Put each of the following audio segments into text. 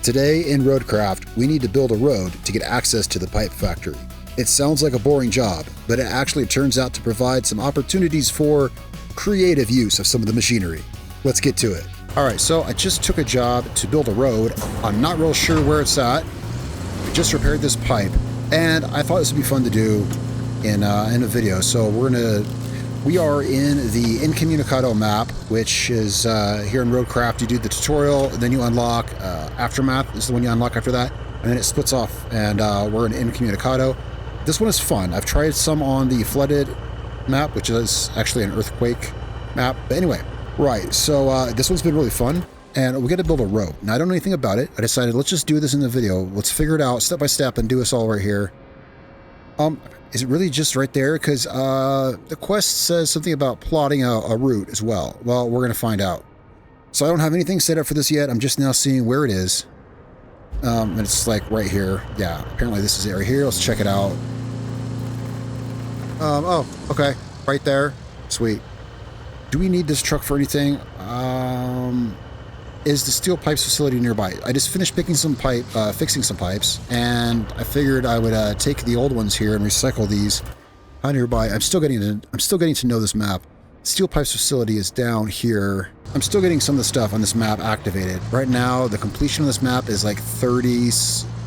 Today in Roadcraft, we need to build a road to get access to the pipe factory. It sounds like a boring job, but it actually turns out to provide some opportunities for creative use of some of the machinery. Let's get to it. Alright, so I just took a job to build a road. I'm not real sure where it's at. I just repaired this pipe, and I thought this would be fun to do in a video. So we are in the Incommunicado map, which is here in Roadcraft. You do the tutorial, then you unlock Aftermath is the one you unlock after that, and then it splits off, and we're in Incommunicado. This one is fun. I've tried some on the flooded map, which is actually an earthquake map. But anyway, right, so this one's been really fun, and we got to build a road. Now, I don't know anything about it. I decided, let's just do this in the video. Let's figure it out step by step and do this all right here. Is it really just right there? Because the quest says something about plotting a route as well. Well, we're going to find out. So I don't have anything set up for this yet. I'm just now seeing where it is. And it's like right here. Yeah, apparently this is it right here. Let's check it out. Oh, okay. Right there. Sweet. Do we need this truck for anything? Is the steel pipes facility nearby? I just finished fixing some pipes, and I figured I would take the old ones here and recycle these. How nearby? I'm still getting to know this map. Steel pipes facility is down here. I'm still getting some of the stuff on this map activated. Right now, the completion of this map is like 30,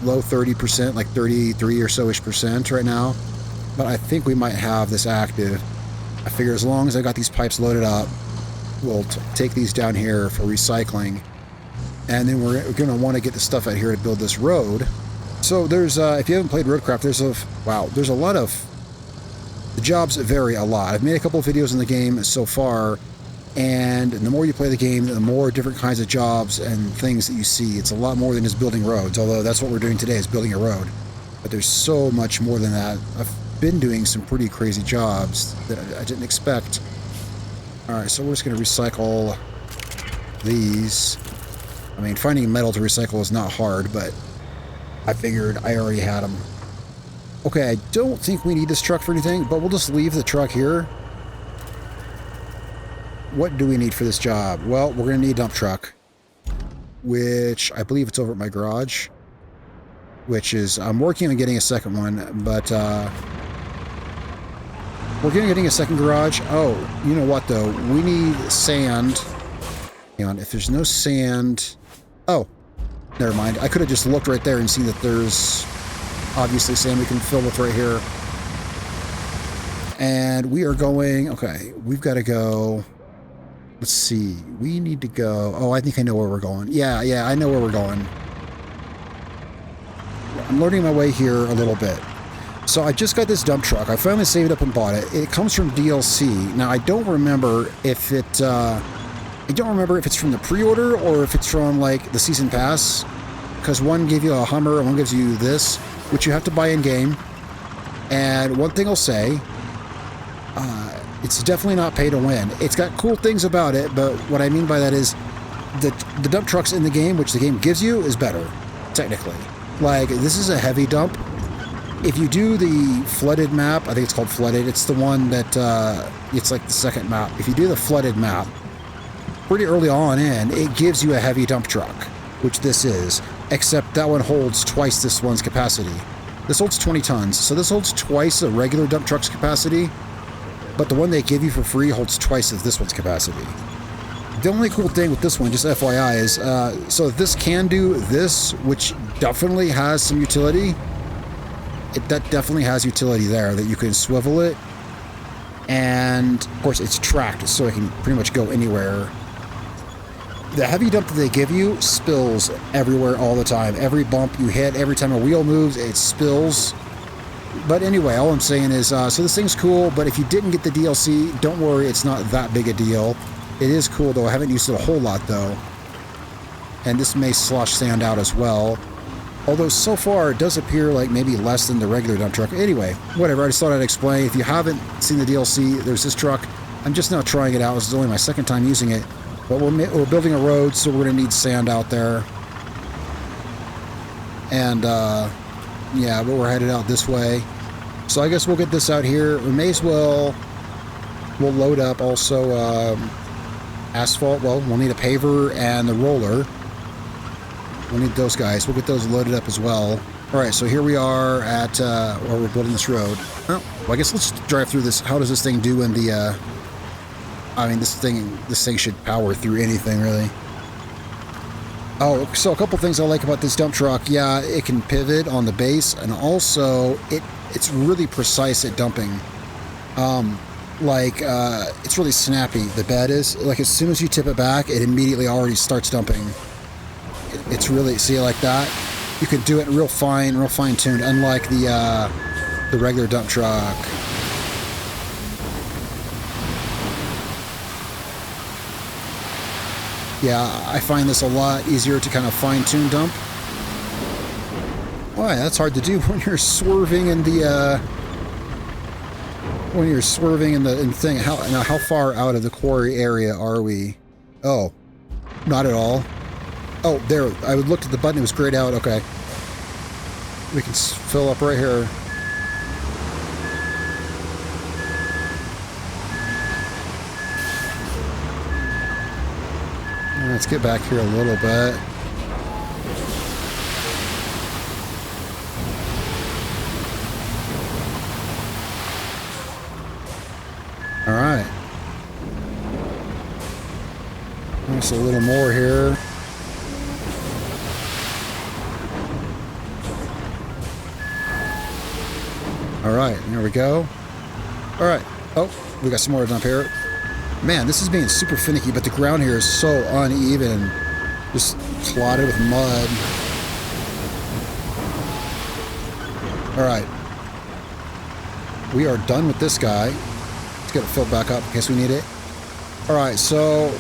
low 30%, like 33 or so-ish percent right now. But I think we might have this active. I figure as long as I got these pipes loaded up, we'll take these down here for recycling, and then we're going to want to get the stuff out here to build this road. So there's if you haven't played Roadcraft, there's a lot of, the jobs vary a lot. I've made a couple of videos in the game so far, and the more you play the game, the more different kinds of jobs and things that you see. It's a lot more than just building roads, although that's what we're doing today, is building a road. But there's so much more than that. I've been doing some pretty crazy jobs that I didn't expect. Alright, so we're just going to recycle these. I mean, finding metal to recycle is not hard, but I figured I already had them. Okay, I don't think we need this truck for anything, but we'll just leave the truck here. What do we need for this job? Well, we're going to need a dump truck, which I believe it's over at my garage, which is, I'm working on getting a second one, but we're getting a second garage. Oh, you know what, though? We need sand. Hang on, if there's no sand... Oh, never mind. I could have just looked right there and seen that there's obviously sand we can fill with right here. And we are going... Okay, we've got to go... Let's see. We need to go... Oh, I think I know where we're going. Yeah, I know where we're going. I'm learning my way here a little bit. So I just got this dump truck. I finally saved up and bought it. It comes from DLC. Now I don't remember if it's from the pre-order or if it's from like the season pass, because one gave you a Hummer and one gives you this, which you have to buy in game. And one thing I'll say, it's definitely not pay to win. It's got cool things about it, but what I mean by that is the dump trucks in the game, which the game gives you, is better technically. Like, this is a heavy dump. If you do the flooded map, I think it's called flooded, it's the one that, it's like the second map. If you do the flooded map, pretty early on in, it gives you a heavy dump truck, which this is, except that one holds twice this one's capacity. This holds 20 tons, so this holds twice a regular dump truck's capacity, but the one they give you for free holds twice of this one's capacity. The only cool thing with this one, just FYI, is, so this can do this, which definitely has some utility. That definitely has utility there, that you can swivel it, and of course it's tracked, so it can pretty much go anywhere. The heavy dump that they give you spills everywhere all the time. Every bump you hit, every time a wheel moves, it spills. But anyway, all I'm saying is, so this thing's cool, but if you didn't get the DLC, don't worry, it's not that big a deal. It is cool, though. I haven't used it a whole lot, though. And this may slosh sand out as well. Although, so far, it does appear like maybe less than the regular dump truck. Anyway, whatever, I just thought I'd explain. If you haven't seen the DLC, there's this truck. I'm just now trying it out. This is only my second time using it. But we're building a road, so we're going to need sand out there. And, yeah, but we're headed out this way. So I guess we'll get this out here. We may as well... We'll load up also asphalt. Well, we'll need a paver and the roller. We'll need those guys. We'll get those loaded up as well. All right, so here we are at where we're building this road. Oh, well, I guess let's drive through this. How does this thing do in the? I mean, this thing should power through anything, really. Oh, so a couple things I like about this dump truck. Yeah, it can pivot on the base, and also it's really precise at dumping. It's really snappy. The bed is like as soon as you tip it back, it immediately already starts dumping. It's really, see, like that. You can do it real fine-tuned, unlike the regular dump truck. Yeah, I find this a lot easier to kind of fine-tune dump. Why, that's hard to do when you're swerving in the thing. How far out of the quarry area are we? Oh, not at all. Oh, there. I looked at the button. It was grayed out. Okay. We can fill up right here. Let's get back here a little bit. All right. Just a little more here. All right, there we go. All right. Oh, we got some more to dump here. Man, this is being super finicky, but the ground here is so uneven. Just clotted with mud. All right. We are done with this guy. Let's get it filled back up in case we need it. All right, so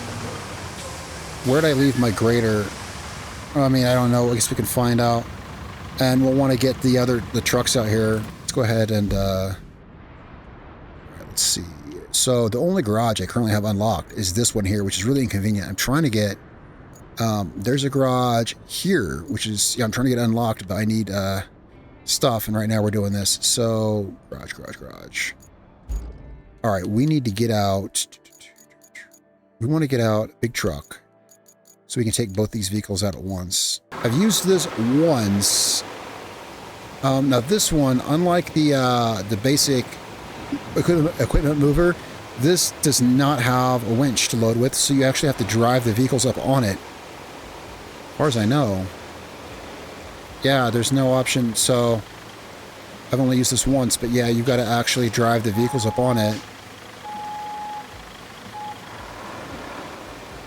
where'd I leave my grader? I mean, I don't know. I guess we can find out. And we'll want to get the trucks out here. Let's go ahead and let's see. So the only garage I currently have unlocked is this one here, which is really inconvenient. I'm trying to get there's a garage here, which is, yeah, I'm trying to get unlocked, but I need stuff, and right now we're doing this. So garage. All right, we need to get out. We want to get out big truck so we can take both these vehicles out at once. I've used this once. Now this one, unlike the basic equipment mover, this does not have a winch to load with, so you actually have to drive the vehicles up on it. As far as I know. Yeah, there's no option, so I've only used this once, but yeah, you've got to actually drive the vehicles up on it.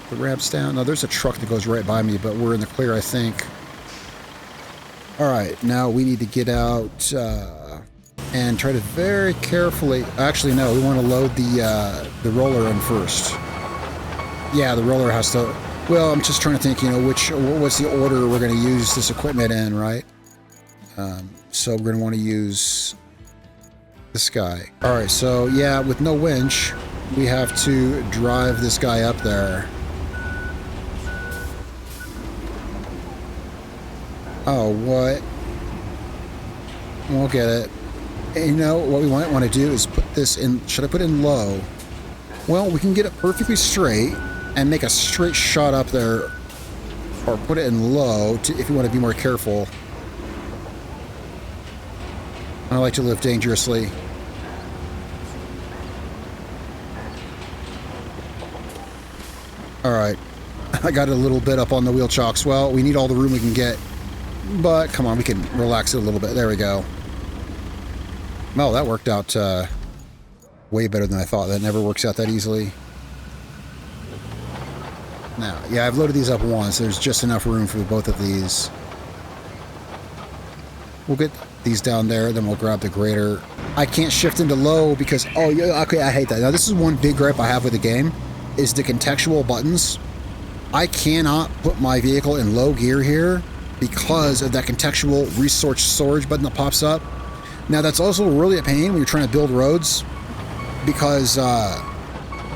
The ramp's down. No, there's a truck that goes right by me, but we're in the clear, I think. All right, now we need to get out and try to very carefully... Actually, no, we want to load the roller in first. Yeah, the roller has to... Well, I'm just trying to think, you know, what's the order we're going to use this equipment in, right? So we're going to want to use this guy. All right, so yeah, with no winch, we have to drive this guy up there. Oh, what? We'll get it. And you know, what we might want to do is put this in... Should I put it in low? Well, we can get it perfectly straight and make a straight shot up there, or put it in low if you want to be more careful. I like to live dangerously. All right, I got it a little bit up on the wheel chocks. Well, we need all the room we can get, but come on, we can relax it a little bit. There we go. Well, that worked out way better than I thought. That never works out that easily. Now, yeah, I've loaded these up once. There's just enough room for both of these. We'll get these down there, then we'll grab the grader. I can't shift into low because... Oh, yeah, okay, I hate that. Now, this is one big gripe I have with the game, is the contextual buttons. I cannot put my vehicle in low gear here because of that contextual resource storage button that pops up. Now, that's also really a pain when you're trying to build roads because...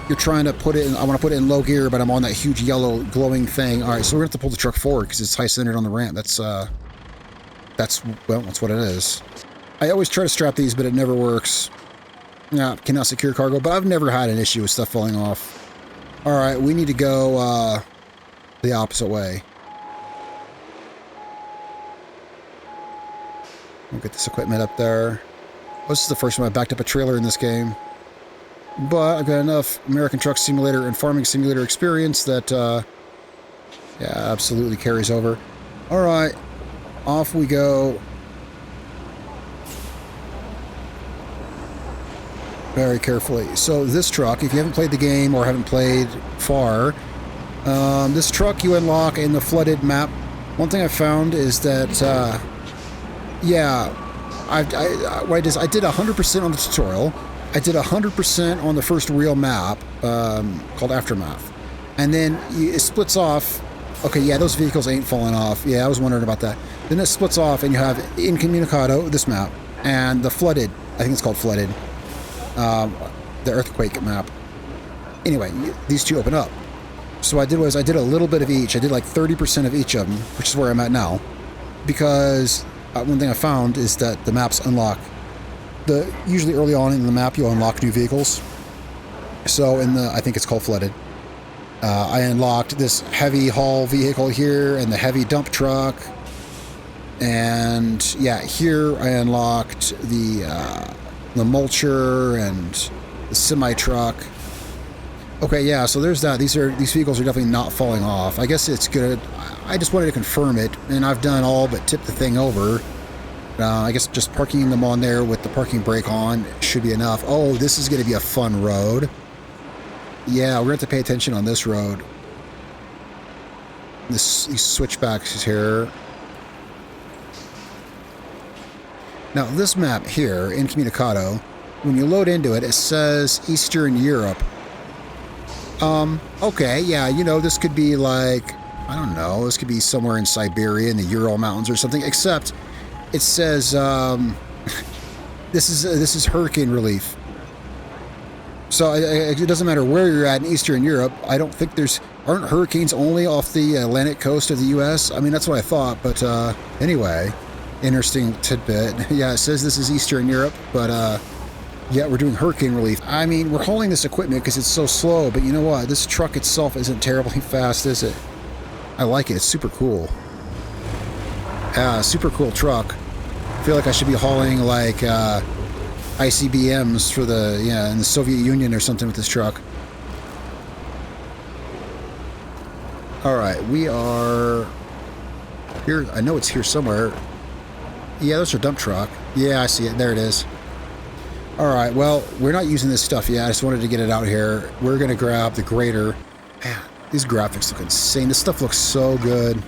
you're trying to put it in, I want to put it in low gear, but I'm on that huge yellow glowing thing. All right, so we're going to have to pull the truck forward because it's high-centered on the ramp. That's what it is. I always try to strap these, but it never works. Yeah, cannot secure cargo, but I've never had an issue with stuff falling off. All right, we need to go the opposite way. We'll get this equipment up there. Oh, this is the first time I backed up a trailer in this game. But I've got enough American Truck Simulator and Farming Simulator experience that, yeah, absolutely carries over. Alright, off we go. Very carefully. So this truck, if you haven't played the game or haven't played far, this truck you unlock in the flooded map. One thing I found is that, yeah, what I did is I did 100% on the tutorial. I did 100% on the first real map, called Aftermath. And then it splits off. Okay, yeah, those vehicles ain't falling off. Yeah, I was wondering about that. Then it splits off and you have Incommunicado, this map, and the flooded, I think it's called flooded, the earthquake map. Anyway, these two open up. So what I did was I did a little bit of each. I did like 30% of each of them, which is where I'm at now. Because one thing I found is that the maps unlock. Usually early on in the map, you'll unlock new vehicles. So I think it's called flooded. I unlocked this heavy haul vehicle here and the heavy dump truck. And yeah, here I unlocked the mulcher and the semi-truck. Okay, yeah, so there's that. These vehicles are definitely not falling off. I guess it's good. I just wanted to confirm it, and I've done all but tip the thing over. I guess just parking them on there with the parking brake on should be enough. Oh, this is going to be a fun road. Yeah, we're going to have to pay attention on this road. These switchbacks here. Now, this map here, Incommunicado, when you load into it, it says Eastern Europe. Okay, yeah, you know, this could be like, I don't know, this could be somewhere in Siberia in the Ural Mountains or something, except it says, this is hurricane relief. So it doesn't matter where you're at in Eastern Europe. I don't think aren't hurricanes only off the Atlantic coast of the U.S.? I mean, that's what I thought, but anyway, interesting tidbit. Yeah, it says this is Eastern Europe, but yeah, we're doing hurricane relief. I mean, we're hauling this equipment because it's so slow, but you know what? This truck itself isn't terribly fast, is it? I like it. It's super cool. Super cool truck. I feel like I should be hauling like ICBMs for in the Soviet Union or something with this truck. All right, we are here. I know it's here somewhere. Yeah, that's a dump truck. Yeah, I see it. There it is. All right, well, we're not using this stuff yet. I just wanted to get it out here. We're going to grab the grader. Man, these graphics look insane. This stuff looks so good.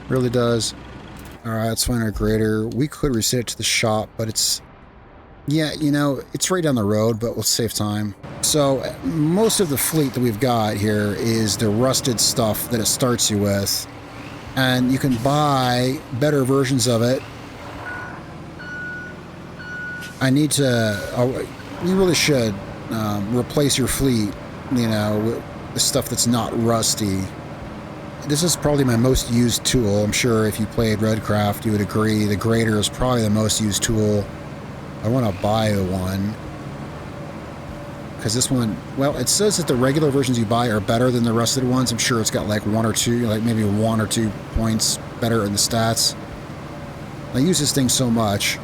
Really does. All right, let's find our grader. We could reset it to the shop, but it's... Yeah, you know, it's right down the road, but we'll save time. So, most of the fleet that we've got here is the rusted stuff that it starts you with. And you can buy better versions of it. I need to... you really should replace your fleet, you know, with the stuff that's not rusty. This is probably my most used tool. I'm sure if you played Roadcraft, you would agree. The grader is probably the most used tool. I want to buy one. Because this one... Well, it says that the regular versions you buy are better than the rusted ones. I'm sure it's got like one or two, like maybe 1 or 2 points better in the stats. I use this thing so much.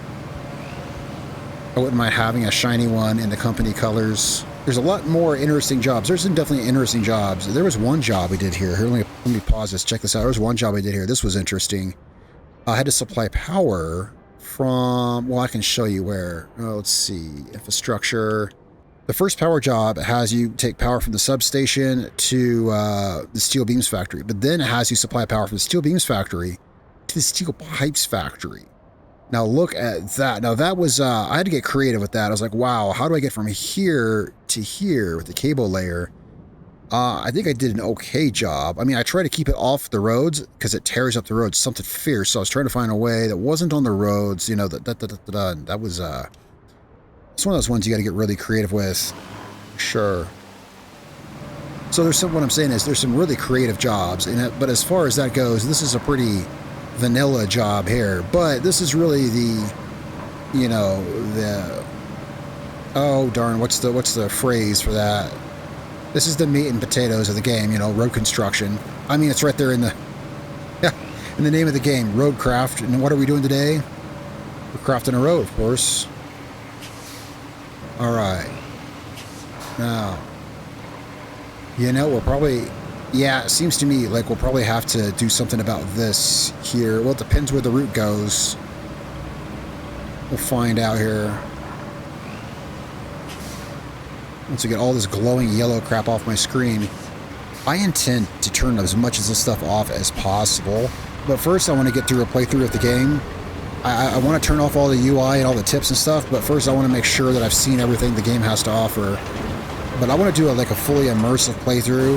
I wouldn't mind having a shiny one in the company colors. There's a lot more interesting jobs. There's some definitely interesting jobs. There was one job we did here. Here, let me pause this. Check this out. There was one job I did here. This was interesting. I had to supply power from... Well, I can show you where. Oh, let's see. Infrastructure. The first power job has you take power from the substation to the steel beams factory. But then it has you supply power from the steel beams factory to the steel pipes factory. Now look at that. Now that was, I had to get creative with that. I was like, wow, how do I get from here to here with the cable layer? I think I did an okay job. I mean, I try to keep it off the roads because it tears up the roads, something fierce. So I was trying to find a way that wasn't on the roads, you know, that was, it's one of those ones you got to get really creative with. Sure. So there's some, what I'm saying is there's some really creative jobs in it, but as far as that goes, this is a pretty vanilla job here, but this is really the, you know, the, oh darn, what's the phrase for that? This is the meat and potatoes of the game, you know, road construction. I mean, it's right there in the, in the name of the game, Roadcraft. And what are we doing today? We're crafting a road, of course. All right. Now, you know, we'll probably... Yeah, it seems to me like we'll probably have to do something about this here. Well, it depends where the route goes. We'll find out here. Once I get all this glowing yellow crap off my screen, I intend to turn as much of this stuff off as possible. But first I want to get through a playthrough of the game. I want to turn off all the UI and all the tips and stuff, but first I want to make sure that I've seen everything the game has to offer. But I want to do like a fully immersive playthrough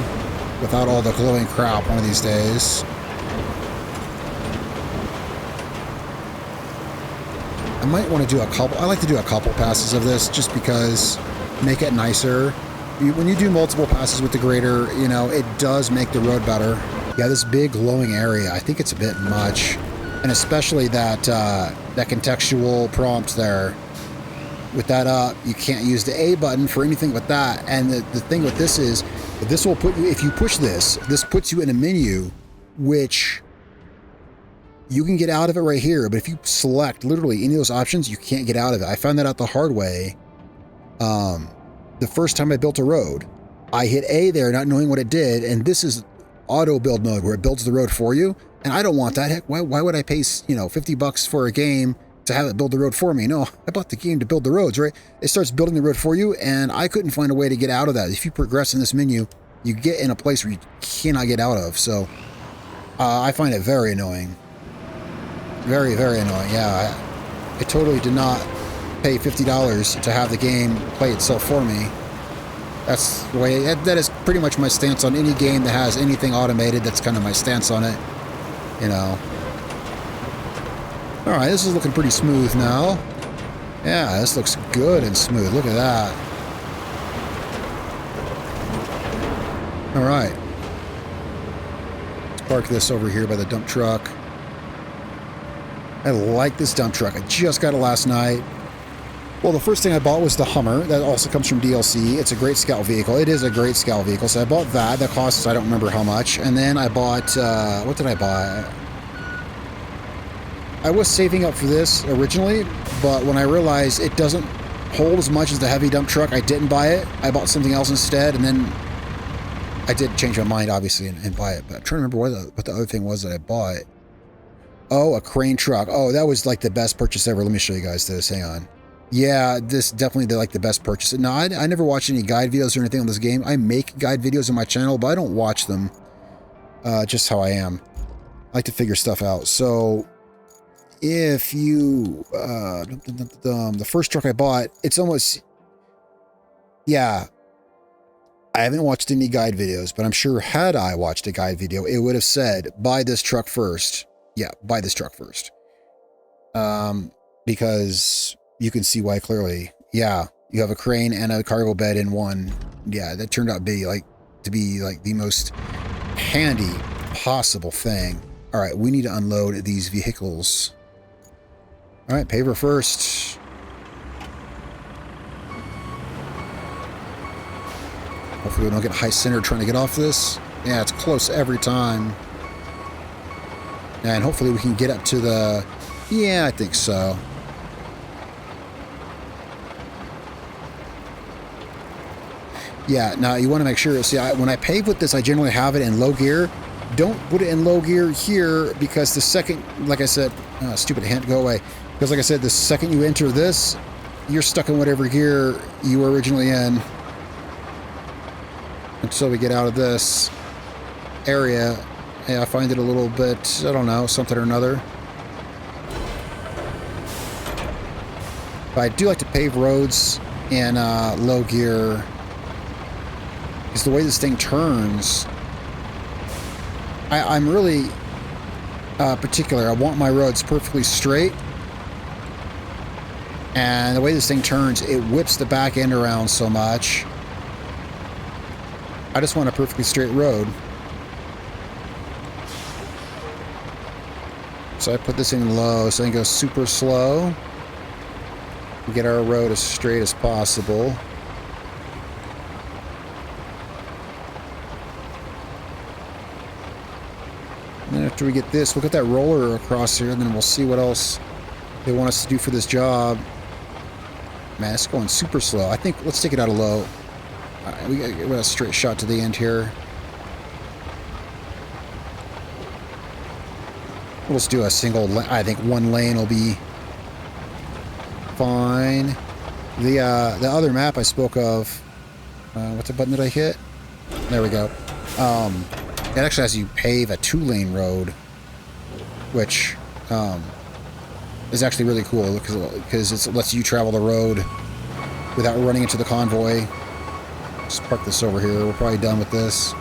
without all the glowing crap one of these days. I might want to do a couple... I like to do a couple passes of this just because... Make it nicer. When you do multiple passes with the grader, you know, it does make the road better. Yeah, this big glowing area, I think it's a bit much. And especially that that contextual prompt there. With that up, you can't use the A button for anything but that. And the thing with this is, this will put you, if you push this puts you in a menu, which you can get out of it right here. But if you select literally any of those options, you can't get out of it. I found that out the hard way. The first time I built a road, I hit A there not knowing what it did, and this is auto build mode where it builds the road for you, and I don't want that. Heck, why would I pay, you know, $50 for a game to have it build the road for me? No, I bought the game to build the roads, right? It starts building the road for you, and I couldn't find a way to get out of that. If you progress in this menu, you get in a place where you cannot get out of, so I find it very annoying. Very, very annoying, yeah. I totally did not pay $50 to have the game play itself for me. That's the way, that is pretty much my stance on any game that has anything automated. That's kind of my stance on it, you know. Alright, this is looking pretty smooth now. Yeah, this looks good and smooth. Look at that. Alright. Let's park this over here by the dump truck. I like this dump truck. I just got it last night. Well, the first thing I bought was the Hummer. That also comes from DLC. It's a great scout vehicle. It is a great scout vehicle. So I bought that. That costs, I don't remember how much. And then I bought, what did I buy? I was saving up for this originally, but when I realized it doesn't hold as much as the heavy dump truck, I didn't buy it. I bought something else instead, and then I did change my mind, obviously, and buy it. But I'm trying to remember what the other thing was that I bought. Oh, a crane truck. Oh, that was like the best purchase ever. Let me show you guys this. Hang on. Yeah, this definitely like the best purchase. No, I never watch any guide videos or anything on this game. I make guide videos on my channel, but I don't watch them. Just how I am. I like to figure stuff out. So, if you... the first truck I bought, it's almost... Yeah. I haven't watched any guide videos, but I'm sure had I watched a guide video, it would have said, buy this truck first. Yeah, buy this truck first. Because... You can see why clearly. Yeah, you have a crane and a cargo bed in one. Yeah, that turned out to be like the most handy possible thing. All right, we need to unload these vehicles. All right, paver first. Hopefully we don't get high center trying to get off this. Yeah, it's close every time. And hopefully we can get up to the... Yeah, I think so. Yeah, now you want to make sure, see, when I pave with this, I generally have it in low gear. Don't put it in low gear here, because the second, like I said, stupid hint, go away. Because like I said, the second you enter this, you're stuck in whatever gear you were originally in. Until we get out of this area. Yeah, I find it a little bit, I don't know, something or another. But I do like to pave roads in low gear. Because the way this thing turns, I'm really particular. I want my roads perfectly straight. And the way this thing turns, it whips the back end around so much. I just want a perfectly straight road. So I put this in low, so I can go super slow. Get our road as straight as possible. And then after we get this, we'll get that roller across here, and then we'll see what else they want us to do for this job. Man, it's going super slow. I think let's take it out of low. All right, we got a straight shot to the end here. We'll just do a single. I think one lane will be fine. The other map I spoke of. What's the button that I hit? There we go. It actually has you pave a 2-lane road, which is actually really cool because it lets you travel the road without running into the convoy. Just park this over here. We're probably done with this. All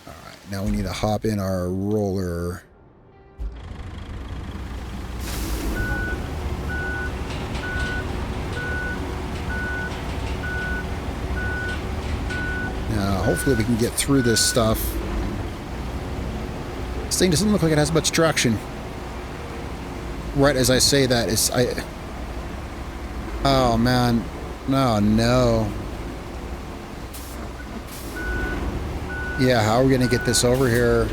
right, now we need to hop in our roller. Now, hopefully we can get through this stuff. This thing doesn't look like it has much traction. Right as I say that, oh man, no. Yeah, how are we gonna get this over here?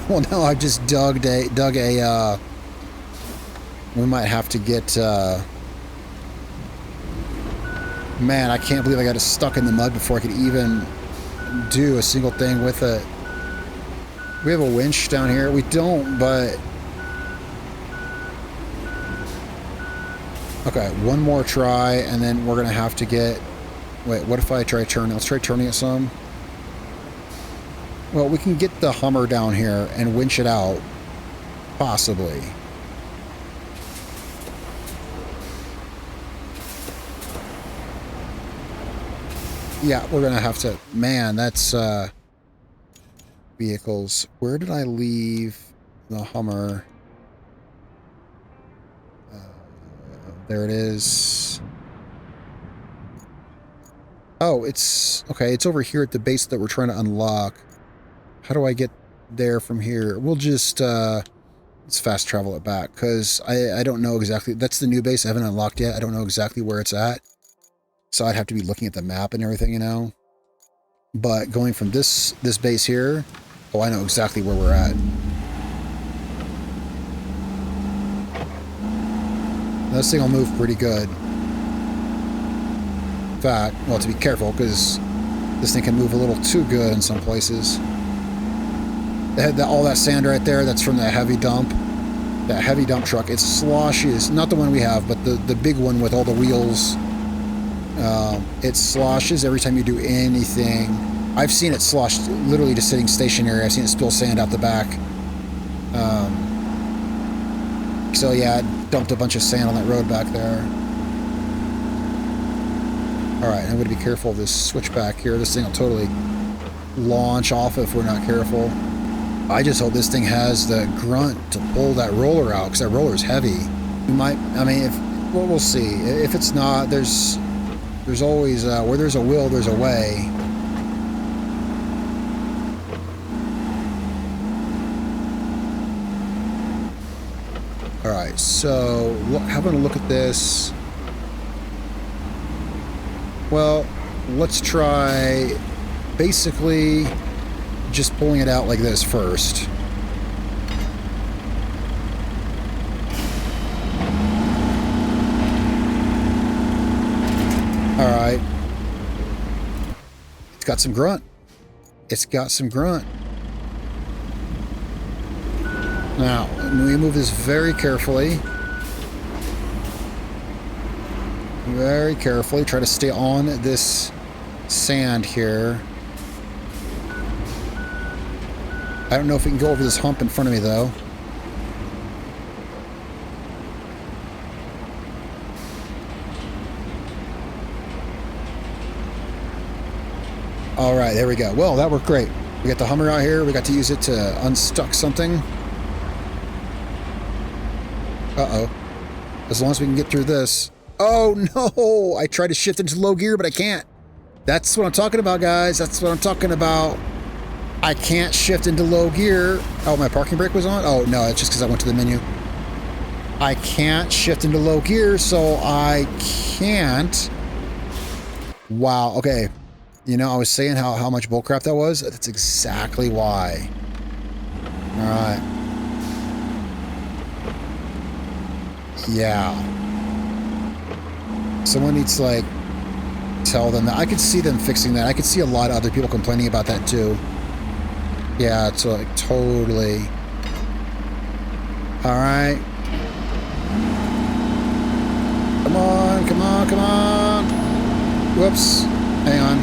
No, I just dug a. We might have to get. Man, I can't believe I got it stuck in the mud before I could even do a single thing with it. We have a winch down here. We don't, but... Okay, one more try, and then we're going to have to get... Wait, what if I try turning? Let's try turning it some. Well, we can get the Hummer down here and winch it out. Possibly. Yeah, we're going to have to... Man, that's... Vehicles. Where did I leave the Hummer? There it is. Oh, it's... Okay, it's over here at the base that we're trying to unlock. How do I get there from here? We'll just... let's fast travel it back, because I don't know exactly... That's the new base I haven't unlocked yet. I don't know exactly where it's at. So I'd have to be looking at the map and everything, you know? But going from this base here... Oh, I know exactly where we're at. This thing will move pretty good. In fact, well, to be careful, because this thing can move a little too good in some places. All that sand right there, that's from that heavy dump. That heavy dump truck, it sloshes. Not the one we have, but the big one with all the wheels. It sloshes every time you do anything. I've seen it slosh literally just sitting stationary. I've seen it spill sand out the back. So yeah, I dumped a bunch of sand on that road back there. Alright, I'm going to be careful of this switchback here. This thing will totally launch off if we're not careful. I just hope this thing has the grunt to pull that roller out, because that roller is heavy. We might, I mean, well, we'll see. If it's not, there's always, where there's a will, there's a way. Alright, so having a look at this. Well, let's try basically just pulling it out like this first. Alright. It's got some grunt. It's got some grunt. Now, we move this very carefully. Very carefully. Try to stay on this sand here. I don't know if we can go over this hump in front of me, though. All right, there we go. Well, that worked great. We got the Hummer out here. We got to use it to unstuck something. Uh-oh. As long as we can get through this. Oh, no! I tried to shift into low gear, but I can't. That's what I'm talking about, guys. That's what I'm talking about. I can't shift into low gear. Oh, my parking brake was on? Oh, no, it's just because I went to the menu. I can't shift into low gear, so I can't. Wow, okay. You know, I was saying how much bullcrap that was. That's exactly why. All right. Yeah. Someone needs to, like, tell them that. I could see them fixing that. I could see a lot of other people complaining about that too. Yeah, it's like totally. All right. Come on, come on, come on. Whoops. Hang on.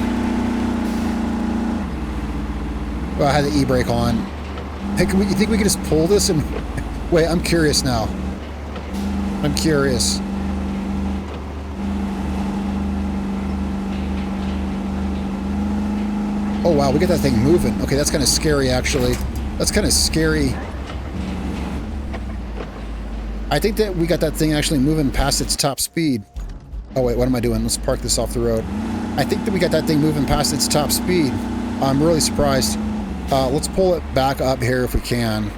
Well, I had the e-brake on. Hey, you think we could just pull this and... Wait, I'm curious now. I'm curious. Oh, wow, we got that thing moving. Okay, that's kind of scary, actually. That's kind of scary. I think that we got that thing actually moving past its top speed. Oh, wait, what am I doing? Let's park this off the road. I think that we got that thing moving past its top speed. I'm really surprised. Let's pull it back up here if we can.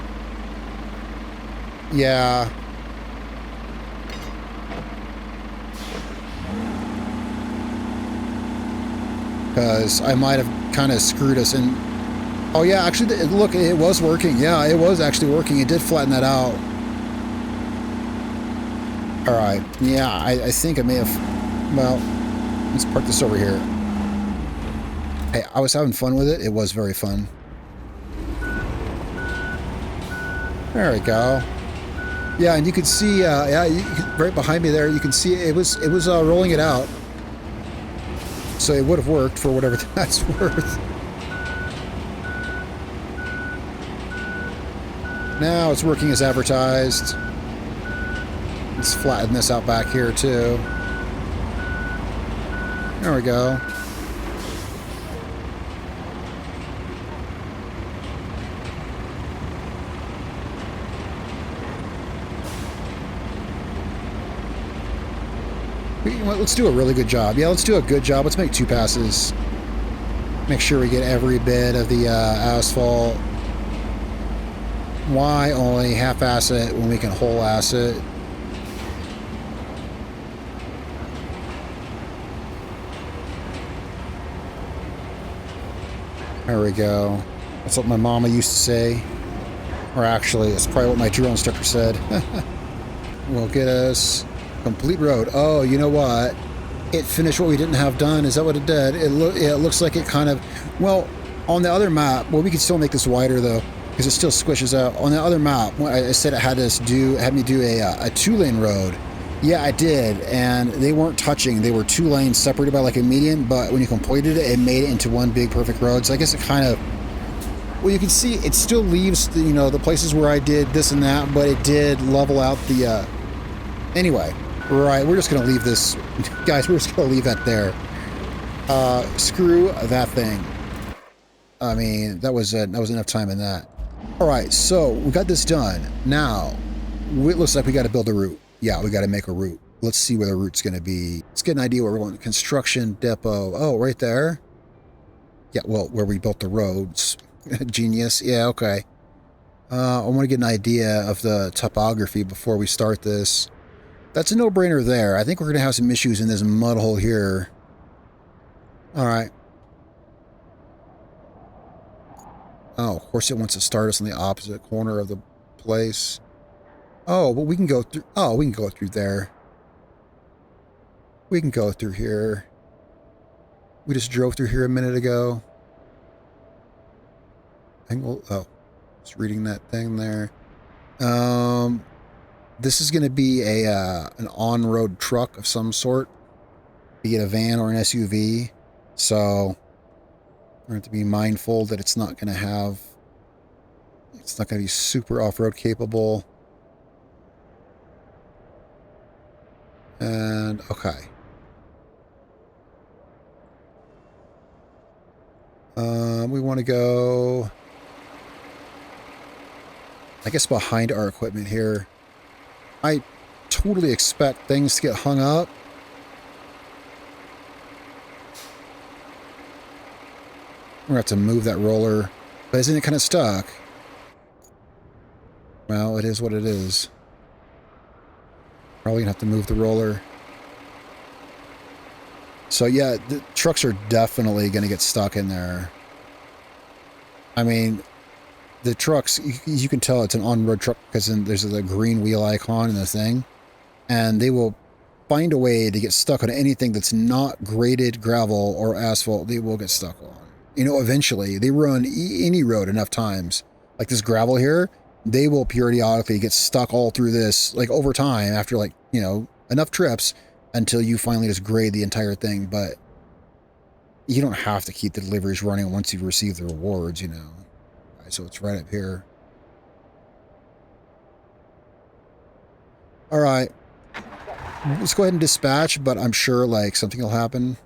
Yeah. Because I might have kind of screwed us in. Oh yeah, actually, look, it was working. Yeah, it was actually working. It did flatten that out. All right. Yeah, I think I may have... Well, let's park this over here. Hey, I was having fun with it. It was very fun. There we go. Yeah, and you can see, yeah, right behind me there, you can see it was rolling it out. So it would have worked for whatever that's worth. Now it's working as advertised. Let's flatten this out back here too. There we go. Let's do a really good job. Yeah, let's do a good job. Let's make 2 passes. Make sure we get every bit of the asphalt. Why only half-ass it when we can whole-ass it? There we go. That's what my mama used to say. Or actually, it's probably what my drill instructor said. Will get us complete road. Oh, you know what? It finished what we didn't have done. Is that what it did? It looks like it kind of... Well, on the other map... Well, we could still make this wider, though, because it still squishes out. On the other map, I said it had me do a 2-lane road. Yeah, I did, and they weren't touching. They were 2 lanes separated by like a median, but when you completed it, it made it into one big perfect road. So I guess it kind of... Well, you can see it still leaves, the, you know, the places where I did this and that, but it did level out the... Anyway, right, we're just going to leave this... Guys, we're just going to leave that there. Screw that thing. I mean, that was enough time in that. All right, so we got this done. Now, it looks like we got to build a route. Yeah, we got to make a route. Let's see where the route's going to be. Let's get an idea where we're going. Construction depot. Oh, right there. Yeah, well, where we built the roads. Genius. Yeah, okay. I want to get an idea of the topography before we start this. That's a no-brainer there. I think we're going to have some issues in this mud hole here. All right. Oh, of course it wants to start us in the opposite corner of the place. Oh, but we can go through... Oh, we can go through there. We can go through here. We just drove through here a minute ago. Oh, just reading that thing there. This is going to be an on-road truck of some sort. Be it a van or an SUV. So we have to be mindful that it's not going to have... It's not going to be super off-road capable. And, okay. We want to go... I guess behind our equipment here. I totally expect things to get hung up. We're going to have to move that roller. But isn't it kind of stuck? Well, it is what it is. Probably going to have to move the roller. So yeah, the trucks are definitely going to get stuck in there. I mean, the trucks, you can tell it's an on-road truck because there's a green wheel icon in the thing, and they will find a way to get stuck on anything that's not graded gravel or asphalt. They will get stuck on. You know, eventually they run any road enough times, like this gravel here, they will periodically get stuck all through this, like over time, after like, you know, enough trips until you finally just grade the entire thing. But you don't have to keep the deliveries running once you've received the rewards, you know. All right, so it's right up here. All right. Let's go ahead and dispatch, but I'm sure like something will happen.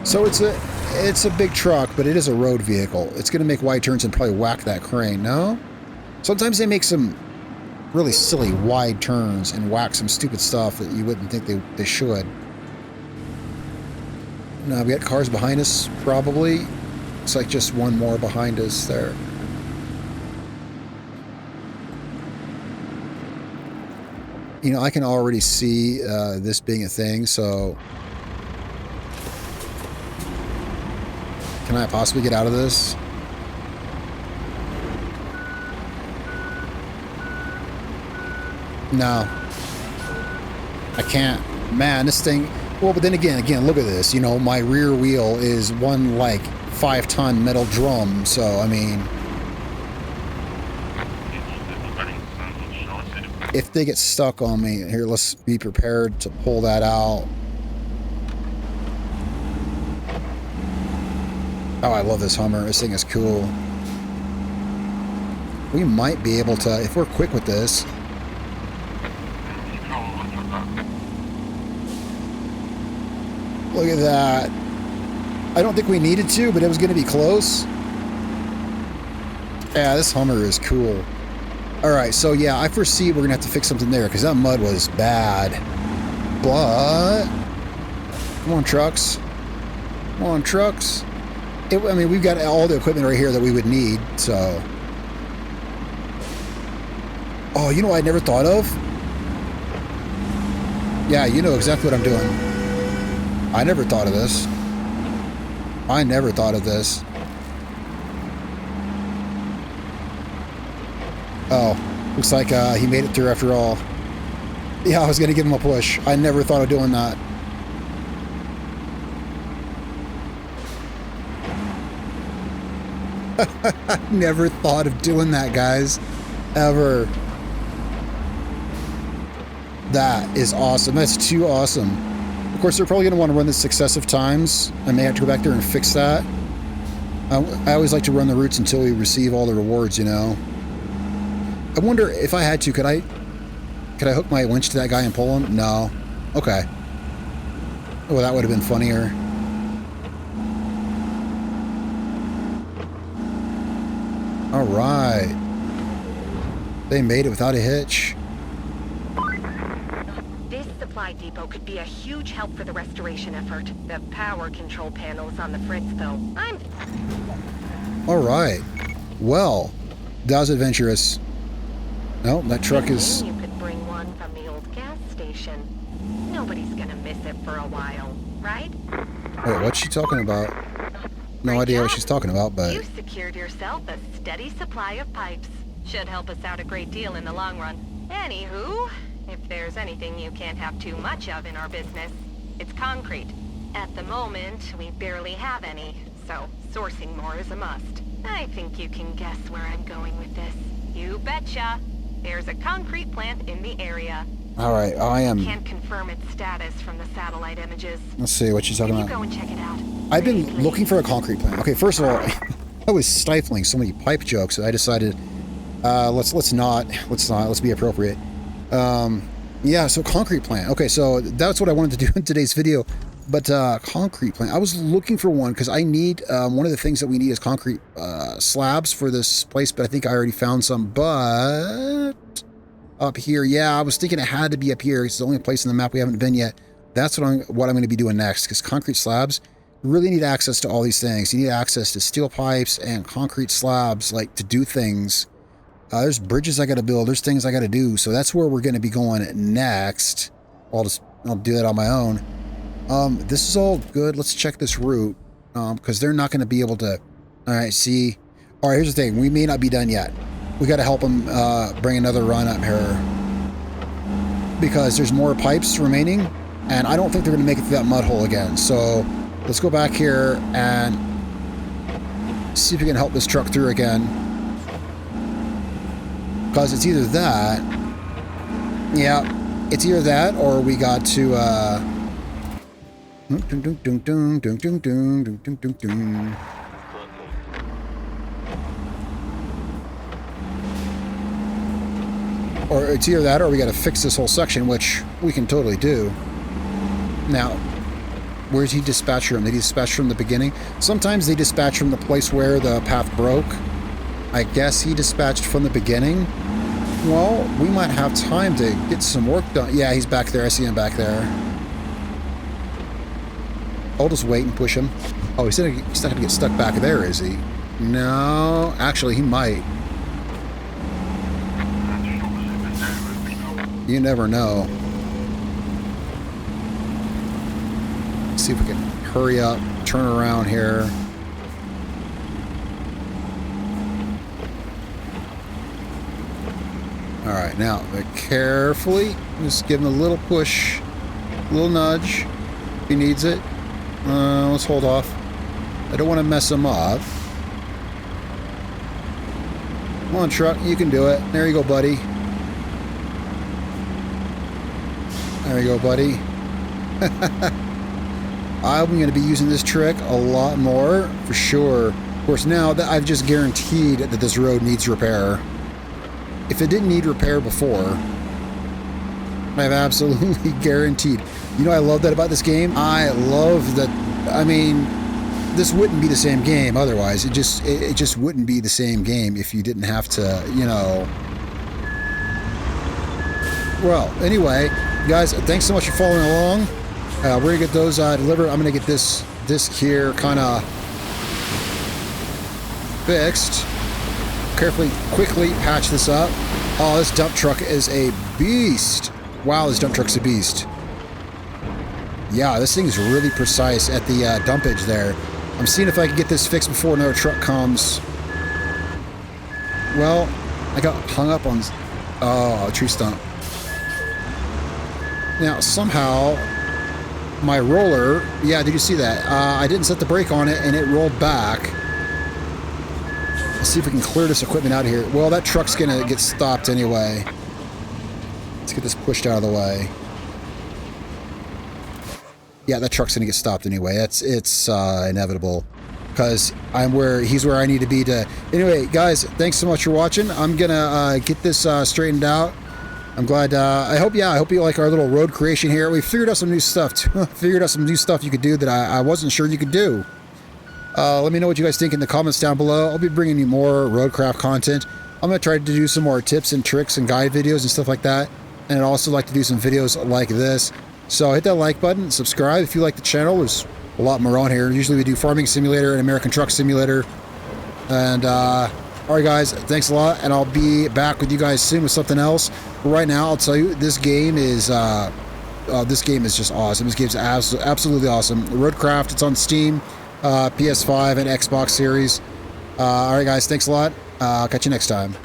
So it's a big truck, but it is a road vehicle. It's going to make wide turns and probably whack that crane, no? Sometimes they make some really silly wide turns and whack some stupid stuff that you wouldn't think they should. Now, we got cars behind us, probably. It's like just one more behind us there. You know, I can already see this being a thing, so... Can I possibly get out of this? No. I can't. Man, this thing... Well, but then again, look at this. You know, my rear wheel is one, like, 5-ton metal drum, so, I mean... If they get stuck on me, here, let's be prepared to pull that out. Oh, I love this Hummer. This thing is cool. We might be able to, if we're quick with this. Look at that. I don't think we needed to, but it was going to be close. Yeah, this Hummer is cool. Alright, so yeah, I foresee we're going to have to fix something there, because that mud was bad. But... Come on, trucks. Come on, trucks. I mean, we've got all the equipment right here that we would need, so... Oh, you know what I never thought of? Yeah, you know exactly what I'm doing. I never thought of this. I never thought of this. Oh, looks like he made it through after all. Yeah, I was going to give him a push. I never thought of doing that. Never thought of doing that, guys. Ever. That is awesome. That's too awesome. Of course, they're probably going to want to run this successive times. I may have to go back there and fix that. I always like to run the routes until we receive all the rewards, you know. I wonder if I had to, could I hook my winch to that guy and pull him? No. Okay. Oh, that would have been funnier. All right. They made it without a hitch. This supply depot could be a huge help for the restoration effort. The power control panels on the Fritz, though. All right. Well, that was adventurous. No, that truck is... You could bring one from the old gas station. Nobody's gonna miss it for a while, right? Wait, what's she talking about? No idea what she's talking about, but... You secured yourself a steady supply of pipes. Should help us out a great deal in the long run. Anywho, if there's anything you can't have too much of in our business, it's concrete. At the moment, we barely have any, so sourcing more is a must. I think you can guess where I'm going with this. You betcha. There's a concrete plant in the area. All right, I am... Can't confirm its status from the satellite images. Let's see what she's talking about. Can you go and check it out? I've been looking for a concrete plant. Okay, first of all, I was stifling so many pipe jokes that I decided, let's be appropriate. Yeah, so concrete plant. Okay, so that's what I wanted to do in today's video. But concrete plant, I was looking for one because I need, one of the things that we need is concrete slabs for this place, but I think I already found some. But up here, yeah, I was thinking it had to be up here. It's the only place in the map we haven't been yet. That's what I'm going to be doing next, because concrete slabs, you really need access to all these things. You need access to steel pipes and concrete slabs, like to do things. There's bridges I got to build. There's things I got to do. So that's where we're going to be going next. I'll do that on my own. This is all good. Let's check this route, because they're not going to be able to... All right, see... All right, here's the thing. We may not be done yet. We got to help them bring another run up here, because there's more pipes remaining, and I don't think they're going to make it through that mud hole again. So let's go back here and see if we can help this truck through again, because it's either that... Yeah, it's either that or we got to... Or it's either that or we got to fix this whole section, which we can totally do. Now, where's he dispatch from? Did he dispatch from the beginning? Sometimes they dispatch from the place where the path broke. I guess he dispatched from the beginning. Well, we might have time to get some work done. Yeah, he's back there. I see him back there. I'll just wait and push him. Oh, he's not going to get stuck back there, is he? No, actually, he might. You never know. Let's see if we can hurry up, turn around here. All right, now, carefully, just give him a little push, a little nudge. He needs it. Let's hold off. I don't want to mess him up. Come on, truck, you can do it. There you go, buddy. There you go, buddy. I'm going to be using this trick a lot more, for sure. Of course, now that I've just guaranteed that this road needs repair. If it didn't need repair before, I've absolutely guaranteed. You know, I love that about this game. I love that. I mean, this wouldn't be the same game otherwise. It just wouldn't be the same game if you didn't have to, you know. Well, anyway, guys, thanks so much for following along. We're gonna get those delivered. I'm gonna get this here kind of fixed. Carefully, quickly patch this up. Oh, this dump truck is a beast. Wow, this dump truck's a beast. Yeah, this thing is really precise at the dumpage there. I'm seeing if I can get this fixed before another truck comes. Well, I got hung up on... Oh, a tree stump. Now, somehow, my roller... Yeah, did you see that? I didn't set the brake on it, and it rolled back. Let's see if we can clear this equipment out of here. Well, that truck's going to get stopped anyway. Let's get this pushed out of the way. Yeah, that truck's going to get stopped anyway. It's inevitable. Because he's where I need to be to... Anyway, guys, thanks so much for watching. I'm going to get this straightened out. I'm glad... I hope you like our little road creation here. We figured out some new stuff. Figured out some new stuff you could do that I wasn't sure you could do. Let me know what you guys think in the comments down below. I'll be bringing you more Roadcraft content. I'm going to try to do some more tips and tricks and guide videos and stuff like that. And I'd also like to do some videos like this. So hit that like button, subscribe if you like the channel. There's a lot more on here. Usually we do Farming Simulator and American Truck Simulator. And, alright guys, thanks a lot. And I'll be back with you guys soon with something else. But right now, I'll tell you, this game is just awesome. This game's absolutely awesome. Roadcraft, it's on Steam. PS5 and Xbox Series. Alright guys, thanks a lot. Catch you next time.